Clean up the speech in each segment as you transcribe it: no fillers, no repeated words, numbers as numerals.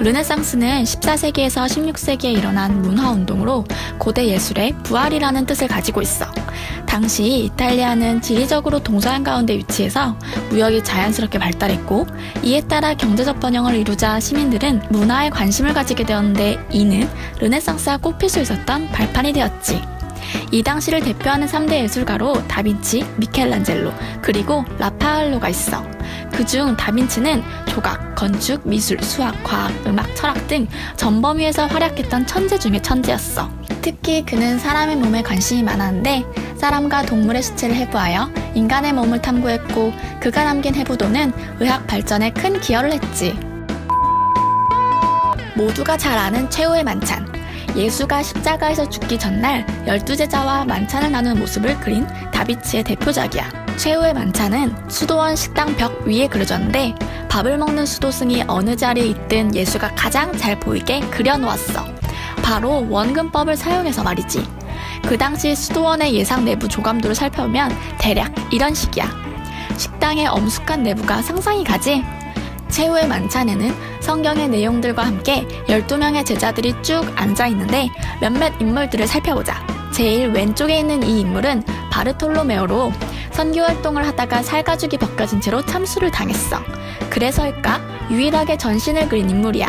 르네상스는 14세기에서 16세기에 일어난 문화운동으로 고대 예술의 부활이라는 뜻을 가지고 있어. 당시 이탈리아는 지리적으로 동서양 가운데 위치해서 무역이 자연스럽게 발달했고, 이에 따라 경제적 번영을 이루자 시민들은 문화에 관심을 가지게 되었는데, 이는 르네상스가 꼽힐 수 있었던 발판이 되었지. 이 당시를 대표하는 3대 예술가로 다빈치, 미켈란젤로, 그리고 라파엘로가 있어. 그중 다빈치는 조각, 건축, 미술, 수학, 과학, 음악, 철학 등 전범위에서 활약했던 천재 중의 천재였어. 특히 그는 사람의 몸에 관심이 많았는데 사람과 동물의 시체를 해부하여 인간의 몸을 탐구했고, 그가 남긴 해부도는 의학 발전에 큰 기여를 했지. 모두가 잘 아는 최후의 만찬. 예수가 십자가에서 죽기 전날 12제자와 만찬을 나누는 모습을 그린 다빈치의 대표작이야. 최후의 만찬은 수도원 식당 벽 위에 그려졌는데, 밥을 먹는 수도승이 어느 자리에 있든 예수가 가장 잘 보이게 그려놓았어. 바로 원근법을 사용해서 말이지. 그 당시 수도원의 예상 내부 조감도를 살펴보면 대략 이런 식이야. 식당의 엄숙한 내부가 상상이 가지? 최후의 만찬에는 성경의 내용들과 함께 12명의 제자들이 쭉 앉아있는데, 몇몇 인물들을 살펴보자. 제일 왼쪽에 있는 이 인물은 바르톨로메오로 선교활동을 하다가 살가죽이 벗겨진 채로 참수를 당했어. 그래서일까 유일하게 전신을 그린 인물이야.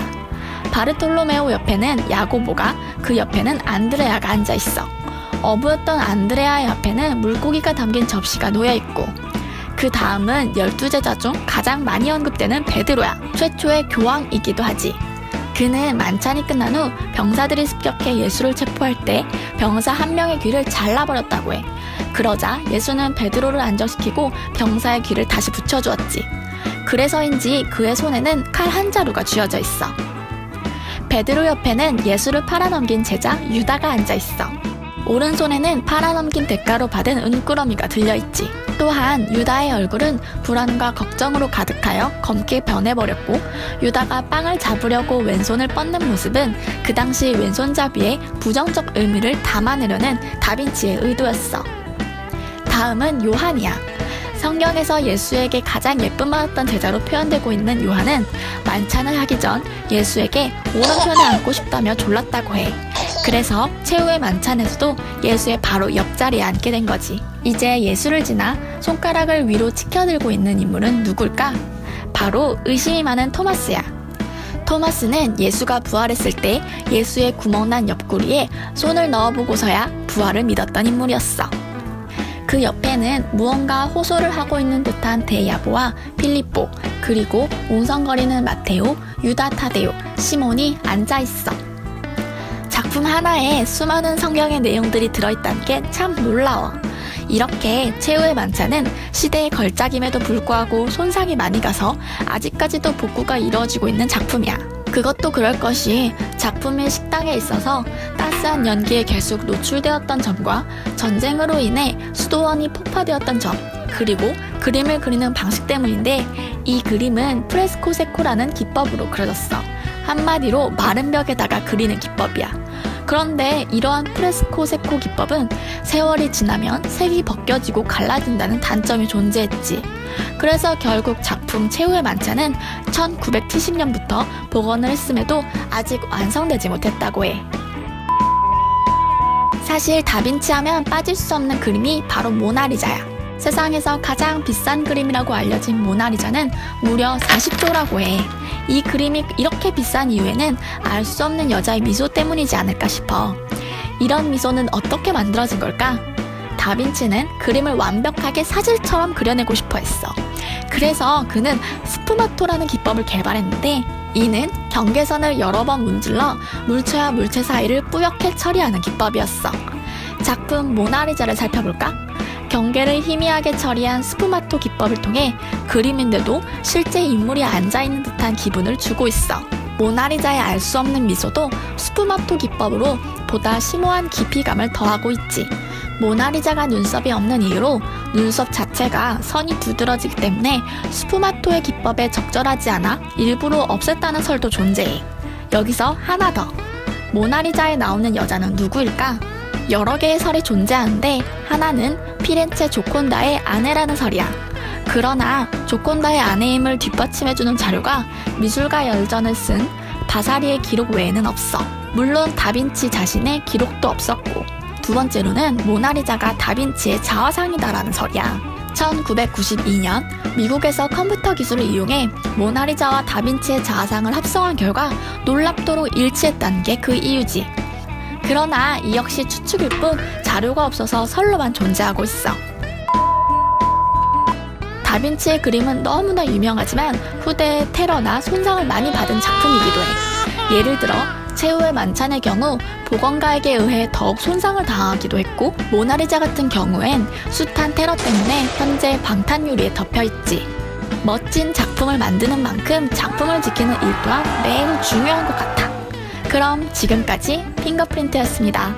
바르톨로메오 옆에는 야고보가, 그 옆에는 안드레아가 앉아있어. 어부였던 안드레아의 앞에는 물고기가 담긴 접시가 놓여있고, 그 다음은 12제자 중 가장 많이 언급되는 베드로야. 최초의 교황이기도 하지. 그는 만찬이 끝난 후 병사들이 습격해 예수를 체포할 때 병사 한 명의 귀를 잘라버렸다고 해. 그러자 예수는 베드로를 안정시키고 병사의 귀를 다시 붙여주었지. 그래서인지 그의 손에는 칼 한 자루가 쥐어져 있어. 베드로 옆에는 예수를 팔아넘긴 제자 유다가 앉아있어. 오른손에는 팔아넘긴 대가로 받은 은꾸러미가 들려있지. 또한 유다의 얼굴은 불안과 걱정으로 가득하여 검게 변해버렸고, 유다가 빵을 잡으려고 왼손을 뻗는 모습은 그 당시 왼손잡이의 부정적 의미를 담아내려는 다빈치의 의도였어. 다음은 요한이야. 성경에서 예수에게 가장 예쁨 받았던 제자로 표현되고 있는 요한은 만찬을 하기 전 예수에게 오른편에 앉고 싶다며 졸랐다고 해. 그래서 최후의 만찬에서도 예수의 바로 옆자리에 앉게 된 거지. 이제 예수를 지나 손가락을 위로 치켜들고 있는 인물은 누굴까? 바로 의심이 많은 토마스야. 토마스는 예수가 부활했을 때 예수의 구멍난 옆구리에 손을 넣어보고서야 부활을 믿었던 인물이었어. 그 옆에는 무언가 호소를 하고 있는 듯한 대야보와 필립보, 그리고 웅성거리는 마테오, 유다 타데오, 시몬이 앉아있어. 작품 하나에 수많은 성경의 내용들이 들어있다는 게 참 놀라워. 이렇게 최후의 만찬은 시대의 걸작임에도 불구하고 손상이 많이 가서 아직까지도 복구가 이루어지고 있는 작품이야. 그것도 그럴 것이 작품의 식당에 있어서 따스한 연기에 계속 노출되었던 점과 전쟁으로 인해 수도원이 폭파되었던 점, 그리고 그림을 그리는 방식 때문인데, 이 그림은 프레스코세코라는 기법으로 그려졌어. 한마디로 마른 벽에다가 그리는 기법이야. 그런데 이러한 프레스코세코 기법은 세월이 지나면 색이 벗겨지고 갈라진다는 단점이 존재했지. 그래서 결국 작품 최후의 만찬은 1970년부터 복원을 했음에도 아직 완성되지 못했다고 해. 사실 다빈치 하면 빠질 수 없는 그림이 바로 모나리자야. 세상에서 가장 비싼 그림이라고 알려진 모나리자는 무려 40조라고 해. 이 그림이 이렇게 비싼 이유에는 알 수 없는 여자의 미소 때문이지 않을까 싶어. 이런 미소는 어떻게 만들어진 걸까? 다빈치는 그림을 완벽하게 사실처럼 그려내고 싶어 했어. 그래서 그는 스푸마토라는 기법을 개발했는데, 이는 경계선을 여러 번 문질러 물체와 물체 사이를 뿌옇게 처리하는 기법이었어. 작품 모나리자를 살펴볼까? 경계를 희미하게 처리한 스푸마토 기법을 통해 그림인데도 실제 인물이 앉아있는 듯한 기분을 주고 있어. 모나리자의 알 수 없는 미소도 스푸마토 기법으로 보다 심오한 깊이감을 더하고 있지. 모나리자가 눈썹이 없는 이유로 눈썹 자체가 선이 두드러지기 때문에 스푸마토의 기법에 적절하지 않아 일부러 없앴다는 설도 존재해. 여기서 하나 더. 모나리자에 나오는 여자는 누구일까? 여러 개의 설이 존재하는데, 하나는 피렌체 조콘다의 아내라는 설이야. 그러나 조콘다의 아내임을 뒷받침해주는 자료가 미술가 열전을 쓴 바사리의 기록 외에는 없어. 물론 다빈치 자신의 기록도 없었고, 두 번째로는 모나리자가 다빈치의 자화상이다라는 설이야. 1992년 미국에서 컴퓨터 기술을 이용해 모나리자와 다빈치의 자화상을 합성한 결과 놀랍도록 일치했다는 게 그 이유지. 그러나 이 역시 추측일 뿐 자료가 없어서 설로만 존재하고 있어. 다빈치의 그림은 너무나 유명하지만 후대에 테러나 손상을 많이 받은 작품이기도 해. 예를 들어 최후의 만찬의 경우 보건가에게 의해 더욱 손상을 당하기도 했고, 모나리자 같은 경우엔 숱한 테러 때문에 현재 방탄유리에 덮여있지. 멋진 작품을 만드는 만큼 작품을 지키는 일 또한 매우 중요한 것 같아. 그럼 지금까지 핑거프린트였습니다.